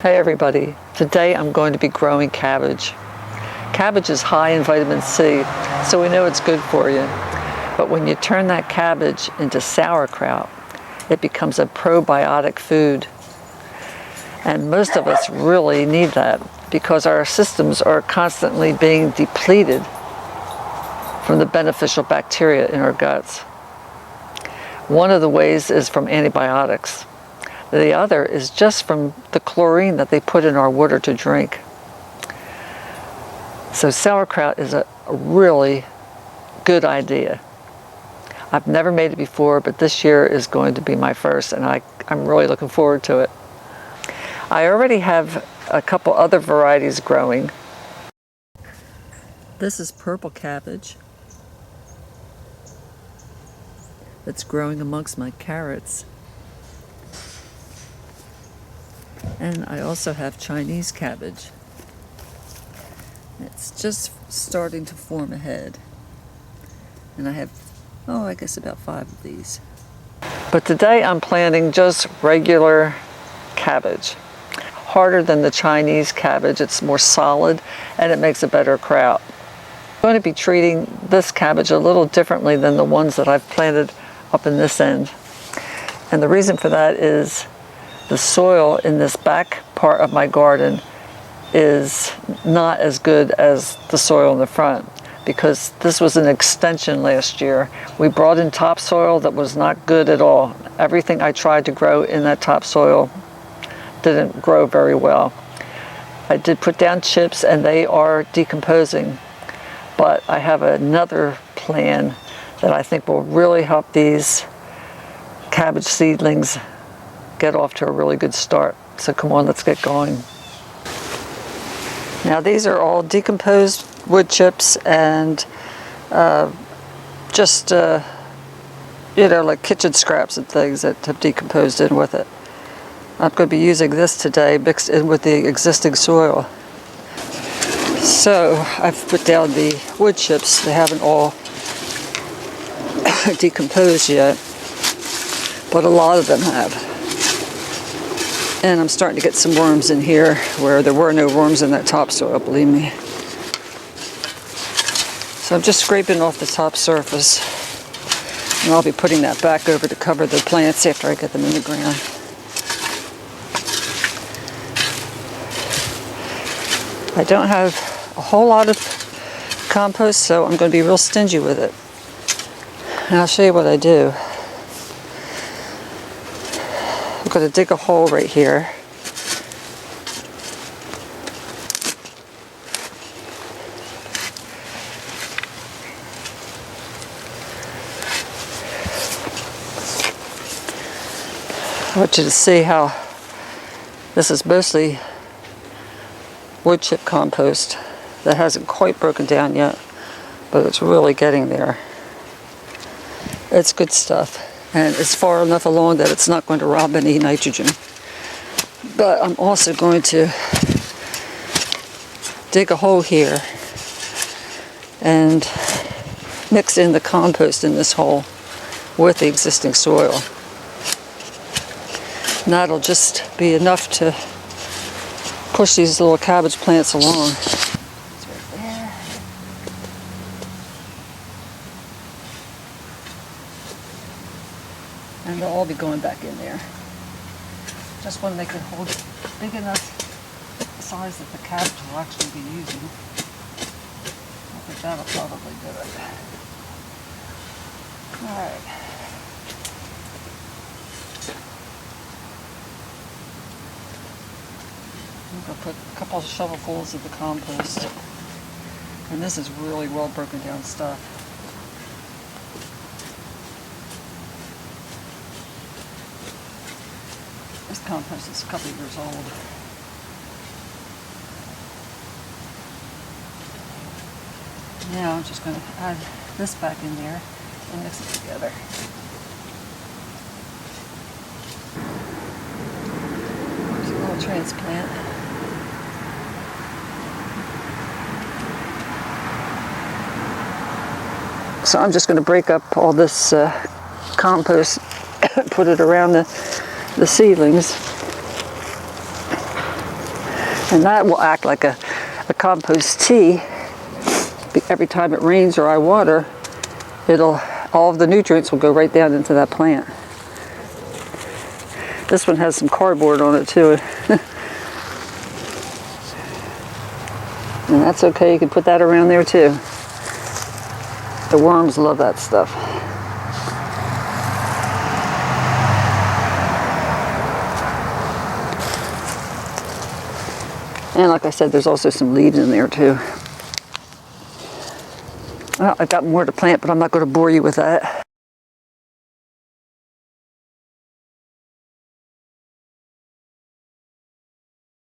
Hey everybody, today I'm going to be growing cabbage. Cabbage is high in vitamin C, so we know it's good for you. But when you turn that cabbage into sauerkraut, it becomes a probiotic food. And most of us really need that because our systems are constantly being depleted from the beneficial bacteria in our guts. One of the ways is from antibiotics. The other is just from the chlorine that they put in our water to drink. So sauerkraut is a really good idea. I've never made it before, but this year is going to be my first, and I'm really looking forward to it. I already have a couple other varieties growing. This is purple cabbage that's growing amongst my carrots. And I also have Chinese cabbage. It's just starting to form a head. And I have, I guess about 5 of these. But today I'm planting just regular cabbage. Harder than the Chinese cabbage. It's more solid and it makes a better kraut. I'm going to be treating this cabbage a little differently than the ones that I've planted up in this end. And the reason for that is the soil in this back part of my garden is not as good as the soil in the front because this was an extension last year. We brought in topsoil that was not good at all. Everything I tried to grow in that topsoil didn't grow very well. I did put down chips and they are decomposing, but I have another plan that I think will really help these cabbage seedlings get off to a really good start. So come on, let's get going. Now these are all decomposed wood chips and just like kitchen scraps and things that have decomposed in with it. I'm going to be using this today mixed in with the existing soil. So I've put down the wood chips. They haven't all decomposed yet, but a lot of them have. And I'm starting to get some worms in here where there were no worms in that topsoil, believe me. So I'm just scraping off the top surface. And I'll be putting that back over to cover the plants after I get them in the ground. I don't have a whole lot of compost, so I'm going to be real stingy with it. And I'll show you what I do. I'm going to dig a hole right here. I want you to see how this is mostly wood chip compost that hasn't quite broken down yet, but it's really getting there. It's good stuff. And it's far enough along that it's not going to rob any nitrogen. But I'm also going to dig a hole here and mix in the compost in this hole with the existing soil. And that'll just be enough to push these little cabbage plants along. And they'll all be going back in there. Just want to make the hole big enough size that the cabbage will actually be using. I think that'll probably do it. Alright. I'm going to put a couple of shovelfuls of the compost. And this is really well broken down stuff. This compost is a couple of years old. Now I'm just going to add this back in there and mix it together. There's a little transplant. So I'm just going to break up all this compost, put it around the seedlings. And that will act like a compost tea. Every time it rains or I water, all of the nutrients will go right down into that plant. This one has some cardboard on it too. And that's okay, you can put that around there too. The worms love that stuff. And like I said, there's also some leaves in there too. Well, I've got more to plant, but I'm not going to bore you with that.